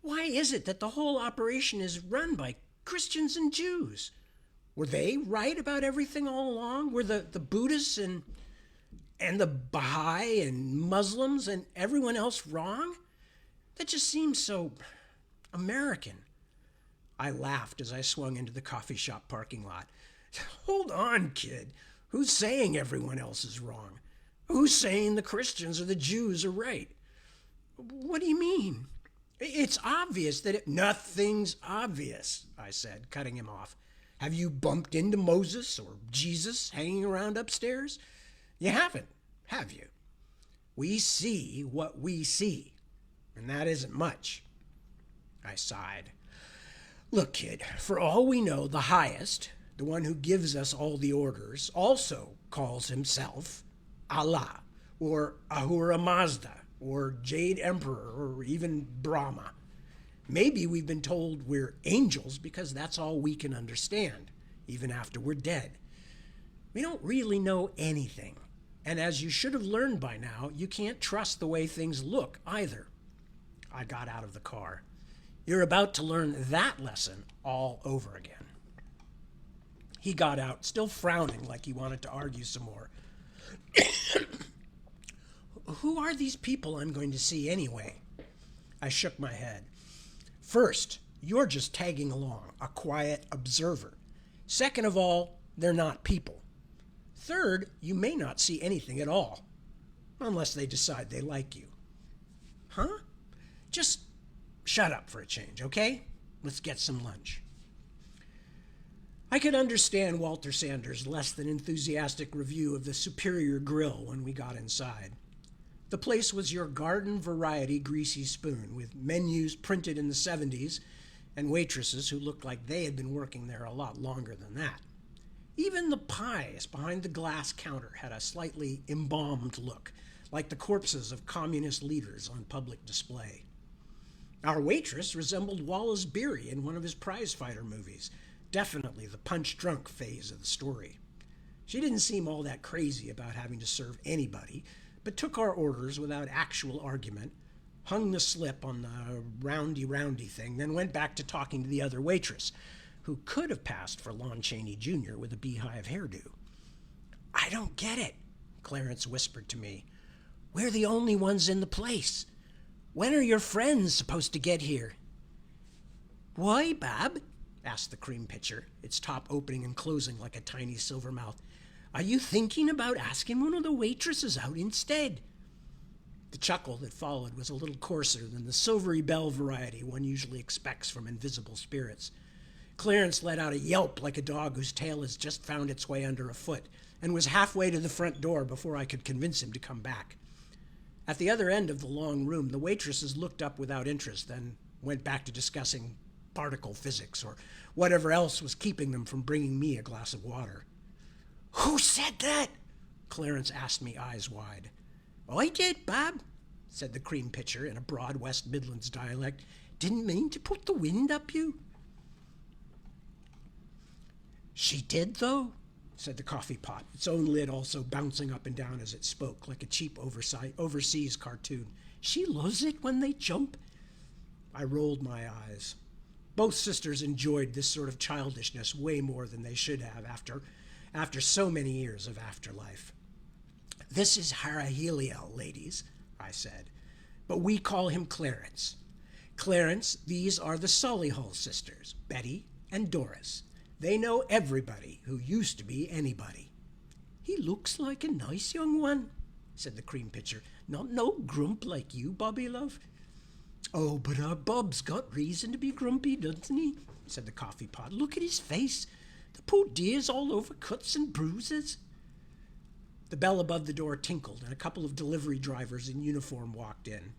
Why is it that the whole operation is run by Christians and Jews? Were they right about everything all along? Were the Buddhists and the Baha'i and Muslims and everyone else wrong? That just seems so American. I laughed as I swung into the coffee shop parking lot. Hold on, kid. Who's saying everyone else is wrong? Who's saying the Christians or the Jews are right? What do you mean? It's obvious that nothing's obvious, I said, cutting him off. Have you bumped into Moses or Jesus hanging around upstairs? You haven't, have you? We see what we see, and that isn't much. I sighed. Look, kid, for all we know, the highest, the one who gives us all the orders, also calls himself Allah, or Ahura Mazda, or Jade Emperor, or even Brahma. Maybe we've been told we're angels because that's all we can understand, even after we're dead. We don't really know anything. And as you should have learned by now, you can't trust the way things look either. I got out of the car. You're about to learn that lesson all over again. He got out, still frowning like he wanted to argue some more. Who are these people I'm going to see anyway? I shook my head. First, you're just tagging along, a quiet observer. Second of all, they're not people. Third, you may not see anything at all, unless they decide they like you. Huh? Just shut up for a change, okay? Let's get some lunch. I could understand Walter Sanders' less than enthusiastic review of the Superior Grill when we got inside. The place was your garden variety greasy spoon, with menus printed in the 70s and waitresses who looked like they had been working there a lot longer than that. Even the pies behind the glass counter had a slightly embalmed look, like the corpses of communist leaders on public display. Our waitress resembled Wallace Beery in one of his prizefighter movies, definitely the punch-drunk phase of the story. She didn't seem all that crazy about having to serve anybody, but took our orders without actual argument, hung the slip on the roundy thing, then went back to talking to the other waitress, who could have passed for Lon Chaney Jr. with a beehive hairdo. I don't get it, Clarence whispered to me. We're the only ones in the place. When are your friends supposed to get here? Why, Bob? Asked the cream pitcher, its top opening and closing like a tiny silver mouth. Are you thinking about asking one of the waitresses out instead? The chuckle that followed was a little coarser than the silvery bell variety one usually expects from invisible spirits. Clarence let out a yelp like a dog whose tail has just found its way under a foot, and was halfway to the front door before I could convince him to come back. At the other end of the long room, the waitresses looked up without interest, then went back to discussing particle physics or whatever else was keeping them from bringing me a glass of water. Who said that? Clarence asked me, eyes wide. I did, Bob, said the cream pitcher in a broad West Midlands dialect. Didn't mean to put the wind up you. She did, though, said the coffee pot, its own lid also bouncing up and down as it spoke, like a cheap overseas cartoon. She loves it when they jump. I rolled my eyes. Both sisters enjoyed this sort of childishness way more than they should have after so many years of afterlife. This is Haraheliel, ladies, I said, but we call him Clarence. Clarence, these are the Solihull sisters, Betty and Doris. They know everybody who used to be anybody. He looks like a nice young one, said the cream pitcher. Not no grump like you, Bobby, love. Oh, but our Bob's got reason to be grumpy, doesn't he? Said the coffee pot. Look at his face. The poor dear's all over cuts and bruises. The bell above the door tinkled, and a couple of delivery drivers in uniform walked in.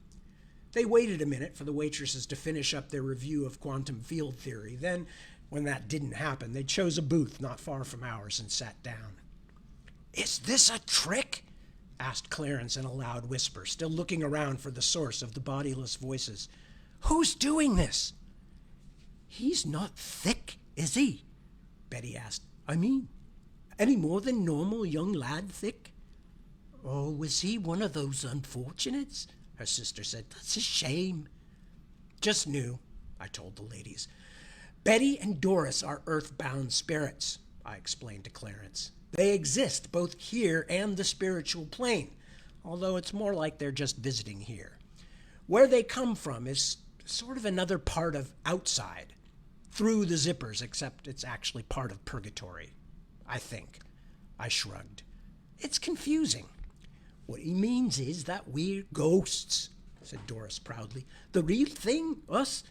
They waited a minute for the waitresses to finish up their review of quantum field theory. Then, when that didn't happen, they chose a booth not far from ours and sat down. Is this a trick? Asked Clarence in a loud whisper, still looking around for the source of the bodiless voices. Who's doing this? He's not thick, is he? Betty asked. I mean, any more than normal young lad thick? Oh, was he one of those unfortunates? Her sister said. That's a shame. Just knew, I told the ladies. Betty and Doris are earthbound spirits, I explained to Clarence. They exist both here and the spiritual plane, although it's more like they're just visiting here. Where they come from is sort of another part of outside, through the zippers, except it's actually part of purgatory, I think. I shrugged. It's confusing. What he means is that we're ghosts, said Doris proudly. The real thing, us.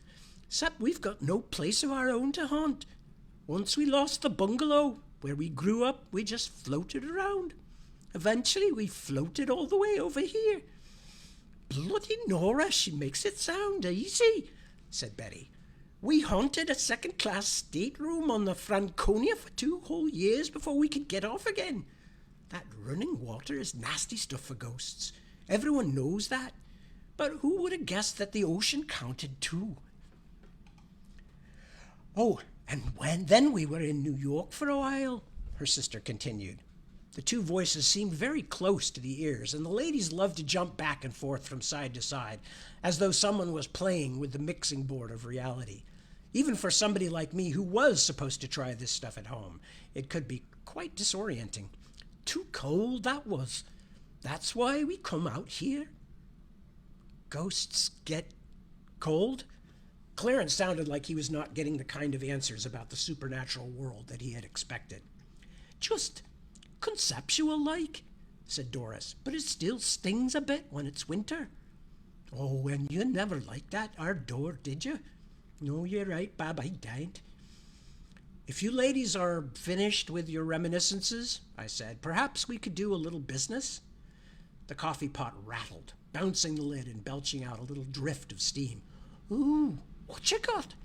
Except we've got no place of our own to haunt. Once we lost the bungalow where we grew up, we just floated around. Eventually we floated all the way over here. Bloody Nora, she makes it sound easy, said Betty. We haunted a second-class stateroom on the Franconia for 2 whole years before we could get off again. That running water is nasty stuff for ghosts. Everyone knows that. But who would have guessed that the ocean counted too? Oh, and then we were in New York for a while, her sister continued. The two voices seemed very close to the ears, and the ladies loved to jump back and forth from side to side, as though someone was playing with the mixing board of reality. Even for somebody like me who was supposed to try this stuff at home, it could be quite disorienting. Too cold, that was. That's why we come out here. Ghosts get cold? Clarence sounded like he was not getting the kind of answers about the supernatural world that he had expected. Just conceptual-like, said Doris, but it still stings a bit when it's winter. Oh, and you never liked that our door, did you? No, you're right, Bob, I didn't. If you ladies are finished with your reminiscences, I said, perhaps we could do a little business. The coffee pot rattled, bouncing the lid and belching out a little drift of steam. Ooh, what you got?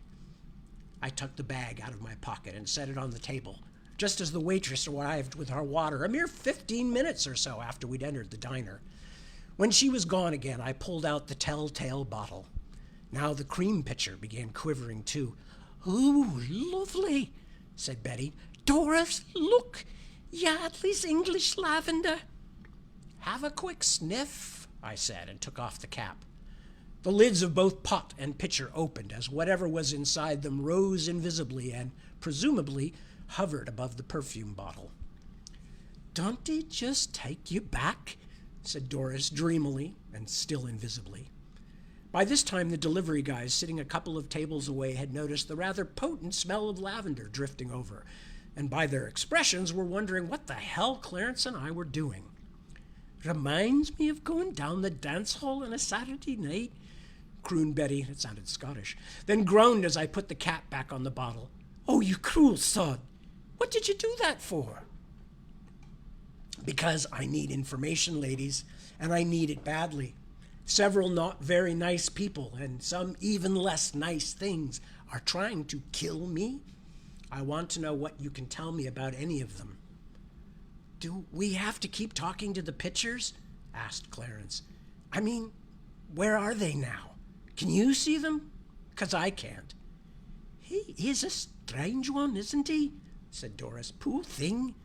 I tucked the bag out of my pocket and set it on the table, just as the waitress arrived with our water, a mere 15 minutes or so after we'd entered the diner. When she was gone again, I pulled out the telltale bottle. Now the cream pitcher began quivering too. Ooh, lovely, said Betty. Doris, look, Yardley's English lavender. Have a quick sniff, I said, and took off the cap. The lids of both pot and pitcher opened as whatever was inside them rose invisibly and, presumably, hovered above the perfume bottle. Don't it just take you back? Said Doris dreamily and still invisibly. By this time, the delivery guys sitting a couple of tables away had noticed the rather potent smell of lavender drifting over, and by their expressions were wondering what the hell Clarence and I were doing. Reminds me of going down the dance hall on a Saturday night, crooned Betty. It sounded Scottish, then groaned as I put the cap back on the bottle. Oh, you cruel sod. What did you do that for? Because I need information, ladies, and I need it badly. Several not very nice people and some even less nice things are trying to kill me. I want to know what you can tell me about any of them. Do we have to keep talking to the pitchers? Asked Clarence. I mean, where are they now? Can you see them? 'Cause I can't. He is a strange one, isn't he? Said Doris. Poor thing.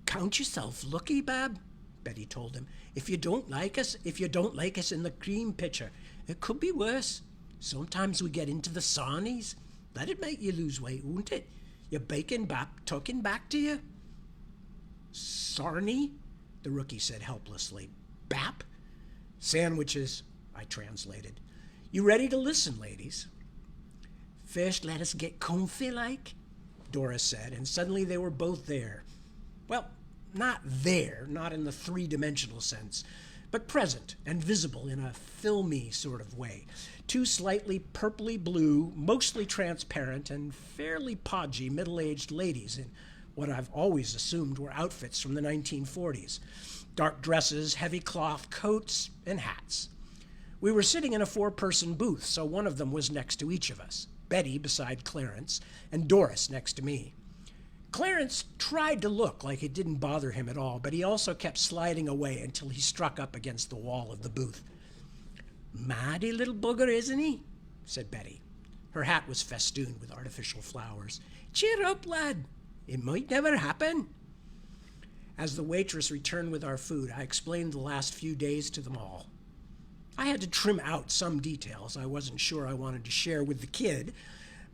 Count yourself lucky, Bab, Betty told him. If you don't like us in the cream pitcher, it could be worse. Sometimes we get into the sarnies. That'd make you lose weight, wouldn't it? Your bacon bap tucking back to you. Sarnie? The rookie said helplessly. Bap? Sandwiches, I translated. You ready to listen, ladies? First, let us get comfy like, Doris said, and suddenly they were both there. Well, not there, not in the three-dimensional sense, but present and visible in a filmy sort of way. Two slightly purpley blue, mostly transparent, and fairly podgy middle-aged ladies in what I've always assumed were outfits from the 1940s. Dark dresses, heavy cloth coats, and hats. We were sitting in a 4-person booth, so one of them was next to each of us. Betty beside Clarence, and Doris next to me. Clarence tried to look like it didn't bother him at all, but he also kept sliding away until he struck up against the wall of the booth. Mighty little bugger, isn't he? Said Betty. Her hat was festooned with artificial flowers. Cheer up, lad. It might never happen. As the waitress returned with our food, I explained the last few days to them all. I had to trim out some details I wasn't sure I wanted to share with the kid,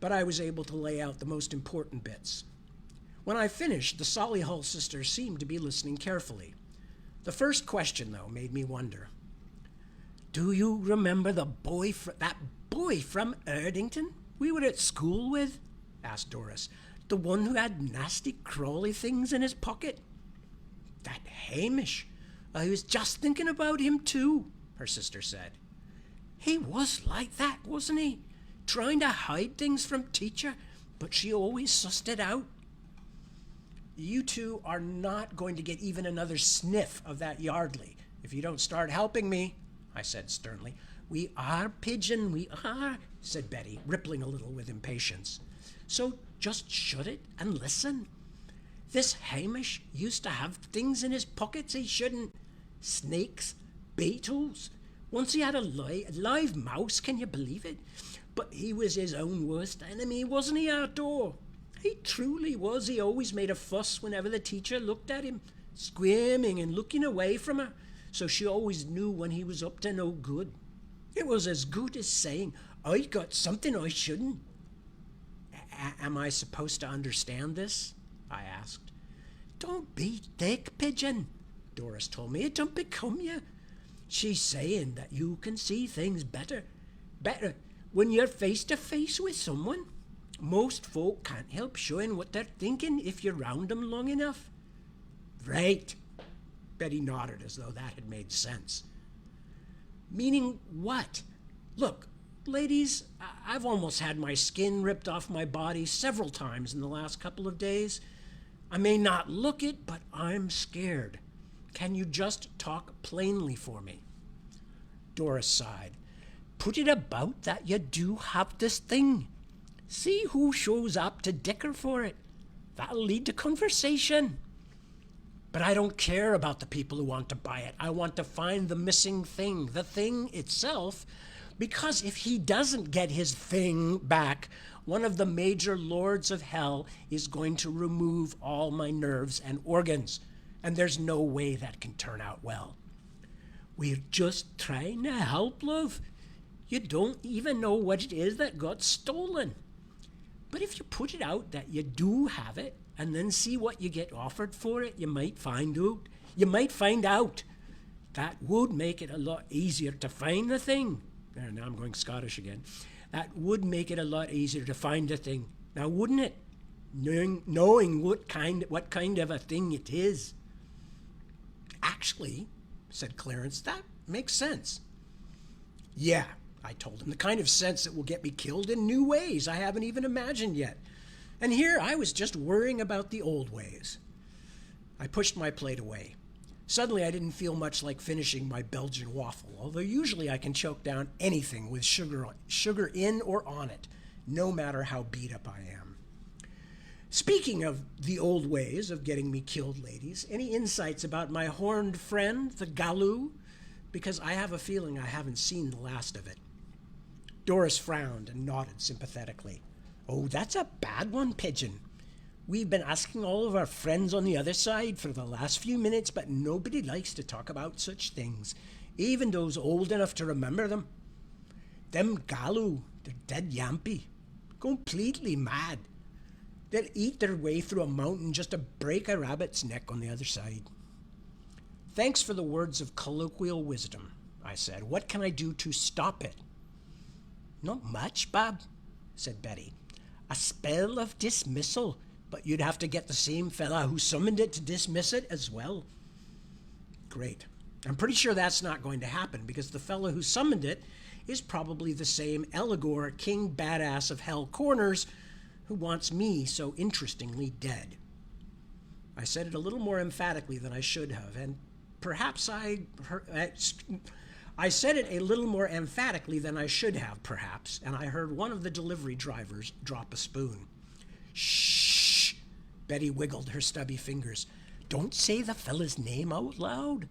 but I was able to lay out the most important bits. When I finished, the Solihull sisters seemed to be listening carefully. The first question, though, made me wonder. Do you remember that boy from Erdington we were at school with? Asked Doris. The one who had nasty crawly things in his pocket? That Hamish. I was just thinking about him too, her sister said. He was like that, wasn't he? Trying to hide things from teacher, but she always sussed it out. You two are not going to get even another sniff of that Yardley if you don't start helping me, I said sternly. We are, Pigeon, we are, said Betty, rippling a little with impatience. So just shut it and listen. This Hamish used to have things in his pockets he shouldn't. Snakes, beetles. Once he had a live mouse, can you believe it? But he was his own worst enemy, wasn't he, Outdoor? He truly was. He always made a fuss whenever the teacher looked at him, squirming and looking away from her, so she always knew when he was up to no good. It was as good as saying, I got something I shouldn't. Am I supposed to understand this? I asked. Don't be thick, Pigeon, Doris told me. It don't become you. She's saying that you can see things better when you're face to face with someone. Most folk can't help showing what they're thinking if you're round them long enough. Right. Betty nodded as though that had made sense. Meaning what? Look, ladies, I've almost had my skin ripped off my body several times in the last couple of days. I may not look it, but I'm scared. Can you just talk plainly for me? Doris sighed. Put it about that you do have this thing. See who shows up to dicker for it. That'll lead to conversation. But I don't care about the people who want to buy it. I want to find the missing thing, the thing itself, because if he doesn't get his thing back, one of the major lords of hell is going to remove all my nerves and organs, and there's no way that can turn out well. We're just trying to help, love. You don't even know what it is that got stolen. But if you put it out that you do have it, and then see what you get offered for it, you might find out. That would make it a lot easier to find the thing. There, now I'm going Scottish again. That would make it a lot easier to find the thing. Now, wouldn't it? Knowing what kind of a thing it is. Actually, said Clarence, that makes sense. Yeah, I told him, the kind of sense that will get me killed in new ways I haven't even imagined yet. And here I was just worrying about the old ways. I pushed my plate away. Suddenly I didn't feel much like finishing my Belgian waffle, although usually I can choke down anything with sugar in or on it, no matter how beat up I am. Speaking of the old ways of getting me killed, ladies, any insights about my horned friend, the Galoo? Because I have a feeling I haven't seen the last of it. Doris frowned and nodded sympathetically. Oh, that's a bad one, Pigeon. We've been asking all of our friends on the other side for the last few minutes, but nobody likes to talk about such things, even those old enough to remember them. Them Galoo, they're dead yampy, completely mad. They'll eat their way through a mountain just to break a rabbit's neck on the other side. Thanks for the words of colloquial wisdom, I said. What can I do to stop it? Not much, Bob, said Betty. A spell of dismissal, but you'd have to get the same fella who summoned it to dismiss it as well. Great. I'm pretty sure that's not going to happen because the fellow who summoned it is probably the same Eligor, king badass of Hell Corners, who wants me so interestingly dead. I said it a little more emphatically than I should have, and perhaps I said it a little more emphatically than I should have, perhaps, and I heard one of the delivery drivers drop a spoon. Shh! Betty wiggled her stubby fingers. Don't say the fella's name out loud.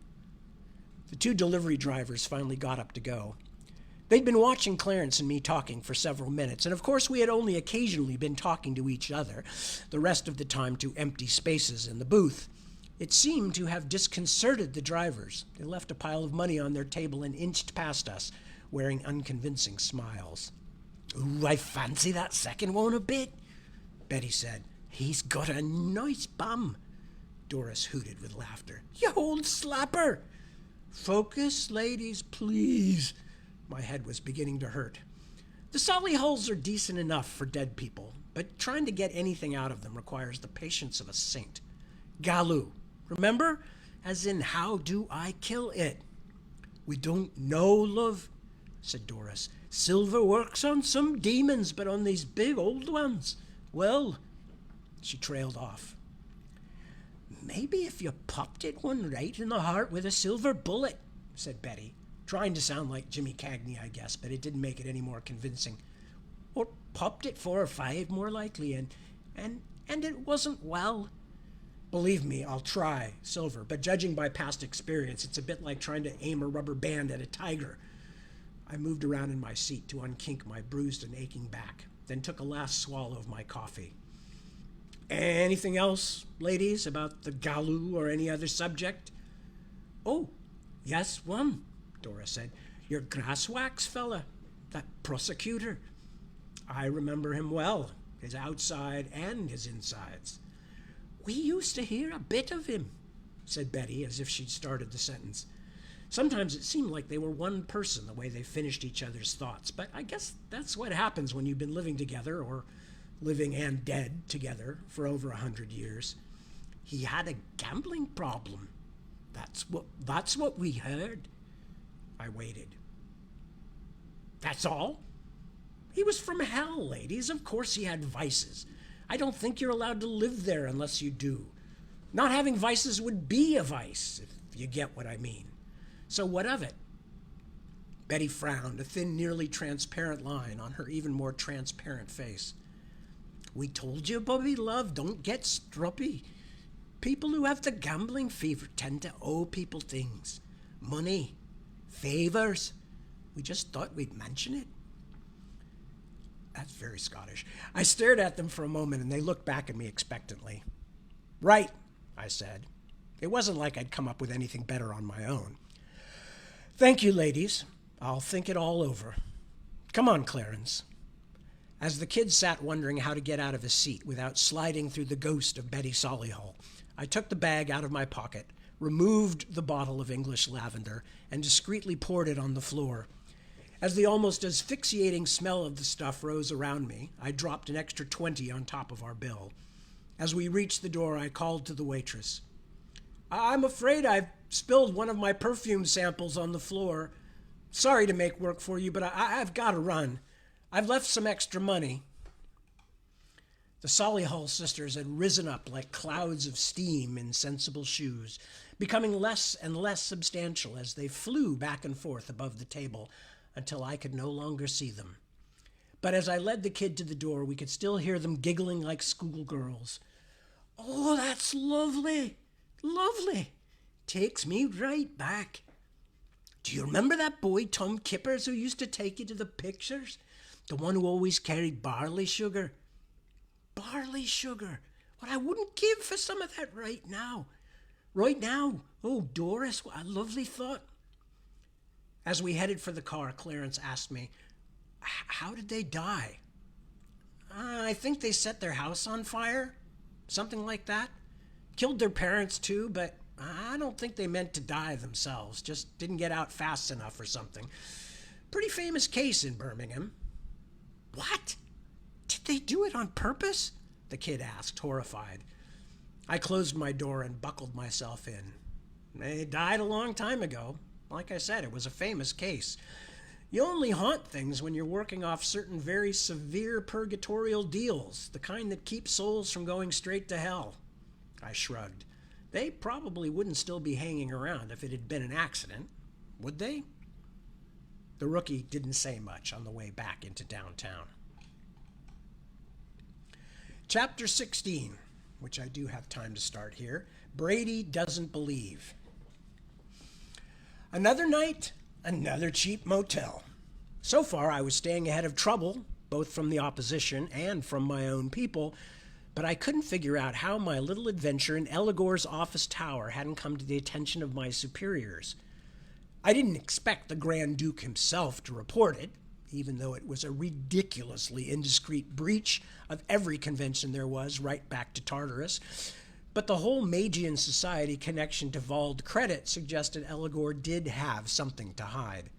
The two delivery drivers finally got up to go. They'd been watching Clarence and me talking for several minutes, and of course we had only occasionally been talking to each other, the rest of the time to empty spaces in the booth. It seemed to have disconcerted the drivers. They left a pile of money on their table and inched past us, wearing unconvincing smiles. Ooh, I fancy that second one a bit, Betty said. He's got a nice bum. Doris hooted with laughter. You old slapper! Focus, ladies, please. My head was beginning to hurt. The Solihuls are decent enough for dead people, but trying to get anything out of them requires the patience of a saint. Galoo, remember? As in, how do I kill it? We don't know, love, said Doris. Silver works on some demons, but on these big old ones, well, she trailed off. Maybe if you popped it one right in the heart with a silver bullet, said Betty, trying to sound like Jimmy Cagney, I guess, but it didn't make it any more convincing. Or popped it 4 or 5 more likely, and it wasn't well. Believe me, I'll try, Silver, but judging by past experience, it's a bit like trying to aim a rubber band at a tiger. I moved around in my seat to unkink my bruised and aching back, then took a last swallow of my coffee. Anything else, ladies, about the Galoo or any other subject? Oh, yes, one, Dora said. Your grasswax fella, that prosecutor. I remember him well, his outside and his insides. We used to hear a bit of him, said Betty, as if she'd started the sentence. Sometimes it seemed like they were one person, the way they finished each other's thoughts, but I guess that's what happens when you've been living together, or living and dead together, for over 100 years. He had a gambling problem. That's what we heard. I waited. That's all? He was from hell, ladies. Of course he had vices. I don't think you're allowed to live there unless you do. Not having vices would be a vice, if you get what I mean. So what of it? Betty frowned, a thin, nearly transparent line on her even more transparent face. We told you, Bobby, love, don't get stroppy. People who have the gambling fever tend to owe people things. Money. Favors. We just thought we'd mention it. That's very Scottish. I stared at them for a moment, and they looked back at me expectantly. Right, I said. It wasn't like I'd come up with anything better on my own. Thank you, ladies. I'll think it all over. Come on, Clarence. As the kid sat wondering how to get out of his seat without sliding through the ghost of Betty Solihull, I took the bag out of my pocket, removed the bottle of English lavender, and discreetly poured it on the floor. As the almost asphyxiating smell of the stuff rose around me, I dropped an extra 20 on top of our bill. As we reached the door, I called to the waitress. I'm afraid I've spilled one of my perfume samples on the floor. Sorry to make work for you, but I've got to run. I've left some extra money. The Solihull sisters had risen up like clouds of steam in sensible shoes, becoming less and less substantial as they flew back and forth above the table until I could no longer see them. But as I led the kid to the door, we could still hear them giggling like schoolgirls. Oh, that's lovely, lovely. Takes me right back. Do you remember that boy, Tom Kippers, who used to take you to the pictures? The one who always carried barley sugar. Barley sugar. What I wouldn't give for some of that right now. Right now. Oh, Doris, what a lovely thought. As we headed for the car, Clarence asked me, how did they die? I think they set their house on fire. Something like that. Killed their parents too, but I don't think they meant to die themselves. Just didn't get out fast enough or something. Pretty famous case in Birmingham. What? Did they do it on purpose? The kid asked, horrified. I closed my door and buckled myself in. They died a long time ago. Like I said, it was a famous case. You only haunt things when you're working off certain very severe purgatorial deals, the kind that keep souls from going straight to hell. I shrugged. They probably wouldn't still be hanging around if it had been an accident, would they? The rookie didn't say much on the way back into downtown. Chapter 16, which I do have time to start here. Brady doesn't believe. Another night, another cheap motel. So far, I was staying ahead of trouble, both from the opposition and from my own people, but I couldn't figure out how my little adventure in Elagor's office tower hadn't come to the attention of my superiors. I didn't expect the Grand Duke himself to report it, even though it was a ridiculously indiscreet breach of every convention there was right back to Tartarus. But the whole Magian society connection to Vald credit suggested Eligor did have something to hide.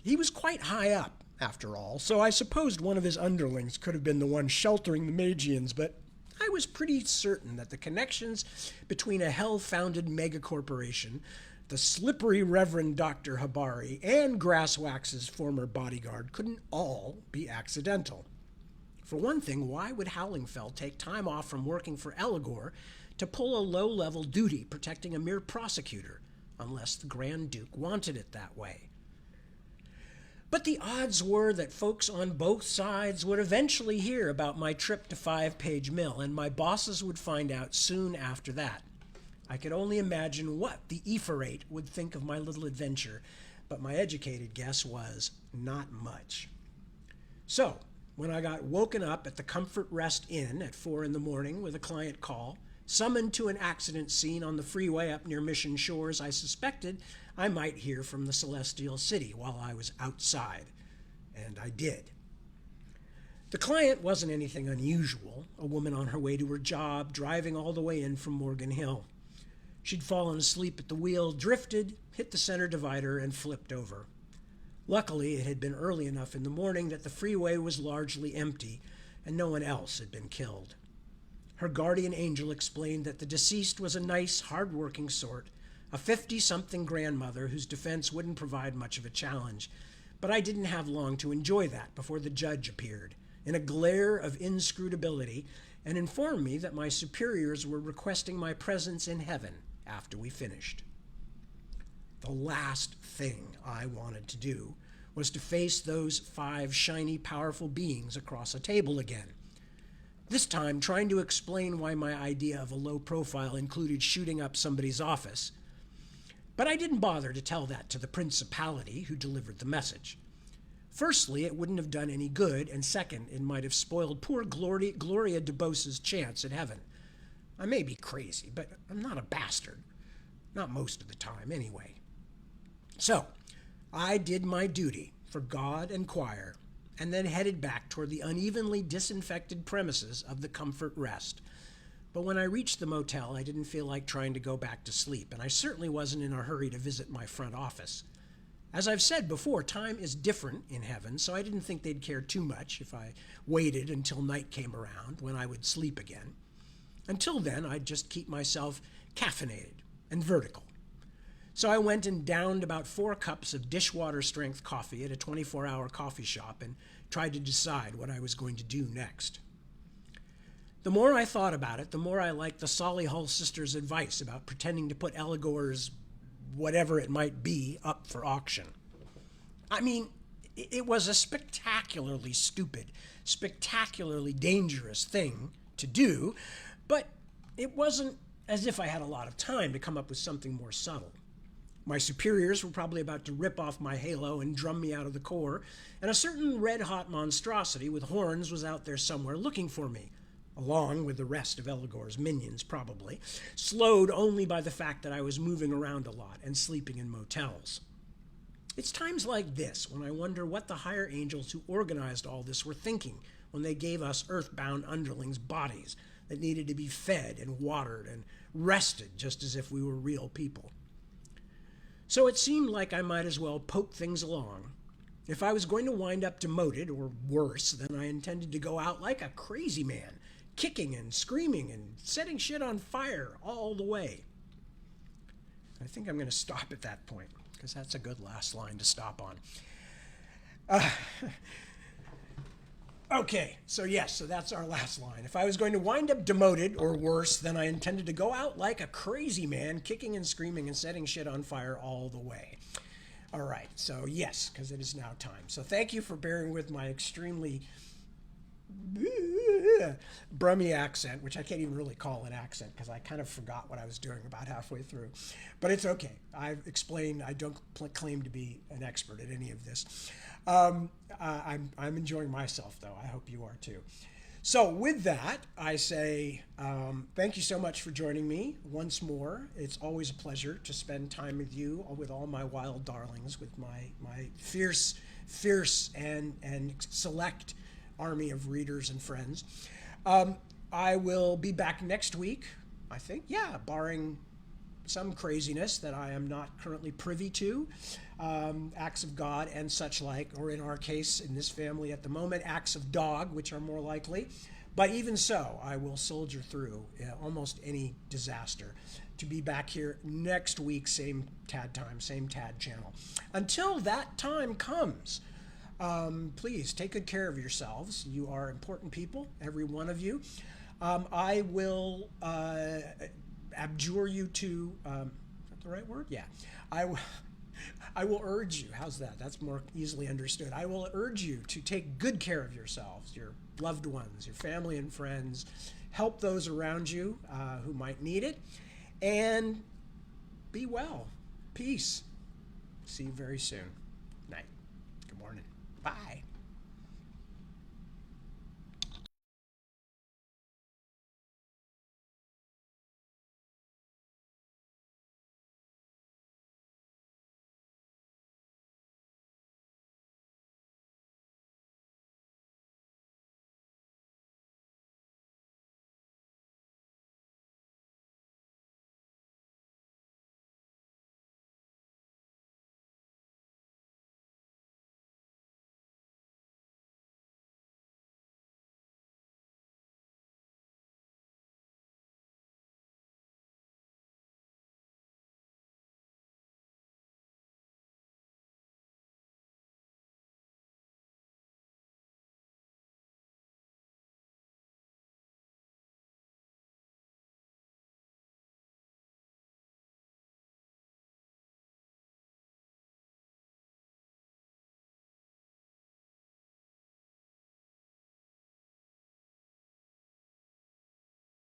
He was quite high up, after all, so I supposed one of his underlings could have been the one sheltering the Magians, but I was pretty certain that the connections between a hell-founded megacorporation, the slippery Reverend Dr. Habari, and Grasswax's former bodyguard couldn't all be accidental. For one thing, why would Howlingfell take time off from working for Eligor to pull a low-level duty protecting a mere prosecutor, unless the Grand Duke wanted it that way? But the odds were that folks on both sides would eventually hear about my trip to Five Page Mill, and my bosses would find out soon after that. I could only imagine what the Ephorate would think of my little adventure, but my educated guess was not much. So, when I got woken up at the Comfort Rest Inn at 4 in the morning with a client call, summoned to an accident scene on the freeway up near Mission Shores, I suspected I might hear from the Celestial City while I was outside. And I did. The client wasn't anything unusual, a woman on her way to her job, driving all the way in from Morgan Hill. She'd fallen asleep at the wheel, drifted, hit the center divider, and flipped over. Luckily, it had been early enough in the morning that the freeway was largely empty, and no one else had been killed. Her guardian angel explained that the deceased was a nice, hard-working sort, a 50-something grandmother whose defense wouldn't provide much of a challenge. But I didn't have long to enjoy that before the judge appeared, in a glare of inscrutability, and informed me that my superiors were requesting my presence in heaven after we finished. The last thing I wanted to do was to face those 5 shiny, powerful beings across a table again. This time trying to explain why my idea of a low profile included shooting up somebody's office. But I didn't bother to tell that to the principality who delivered the message. Firstly, it wouldn't have done any good, and second, it might have spoiled poor Gloria DeBose's chance at heaven. I may be crazy, but I'm not a bastard. Not most of the time, anyway. So, I did my duty for God and choir, and then headed back toward the unevenly disinfected premises of the Comfort Rest. But when I reached the motel, I didn't feel like trying to go back to sleep, and I certainly wasn't in a hurry to visit my front office. As I've said before, time is different in heaven, so I didn't think they'd care too much if I waited until night came around, when I would sleep again. Until then, I'd just keep myself caffeinated and vertical. So I went and downed about 4 cups of dishwater-strength coffee at a 24-hour coffee shop and tried to decide what I was going to do next. The more I thought about it, the more I liked the Solihull sisters' advice about pretending to put Eligor's whatever it might be up for auction. I mean, it was a spectacularly stupid, spectacularly dangerous thing to do, but it wasn't as if I had a lot of time to come up with something more subtle. My superiors were probably about to rip off my halo and drum me out of the Corps, and a certain red-hot monstrosity with horns was out there somewhere looking for me, along with the rest of Eligor's minions probably, slowed only by the fact that I was moving around a lot and sleeping in motels. It's times like this when I wonder what the higher angels who organized all this were thinking when they gave us earthbound underlings bodies that needed to be fed and watered and rested just as if we were real people. So it seemed like I might as well poke things along. If I was going to wind up demoted, or worse, then I intended to go out like a crazy man, kicking and screaming and setting shit on fire all the way. I think I'm going to stop at that point, because that's a good last line to stop on. Okay, so that's our last line. If I was going to wind up demoted, or worse, then I intended to go out like a crazy man, kicking and screaming and setting shit on fire all the way. All right, so yes, because it is now time. So thank you for bearing with my extremely Brummy accent, which I can't even really call an accent because I kind of forgot what I was doing about halfway through. But it's okay. I've explained I don't claim to be an expert at any of this. I'm enjoying myself, though. I hope you are, too. So with that, I say thank you so much for joining me once more. It's always a pleasure to spend time with you, with all my wild darlings, with my fierce and select army of readers and friends. I will be back next week, I think. Yeah, barring some craziness that I am not currently privy to, acts of God and such like, or in our case, in this family at the moment, acts of dog, which are more likely. But even so, I will soldier through almost any disaster to be back here next week, same TAD time, same TAD channel. Until that time comes, please take good care of yourselves. You are important people, every one of you. I will abjure you to, is that the right word? Yeah. I will urge you, how's that? That's more easily understood. I will urge you to take good care of yourselves, your loved ones, your family and friends. Help those around you who might need it. And be well. Peace. See you very soon. Night. Good morning. Bye.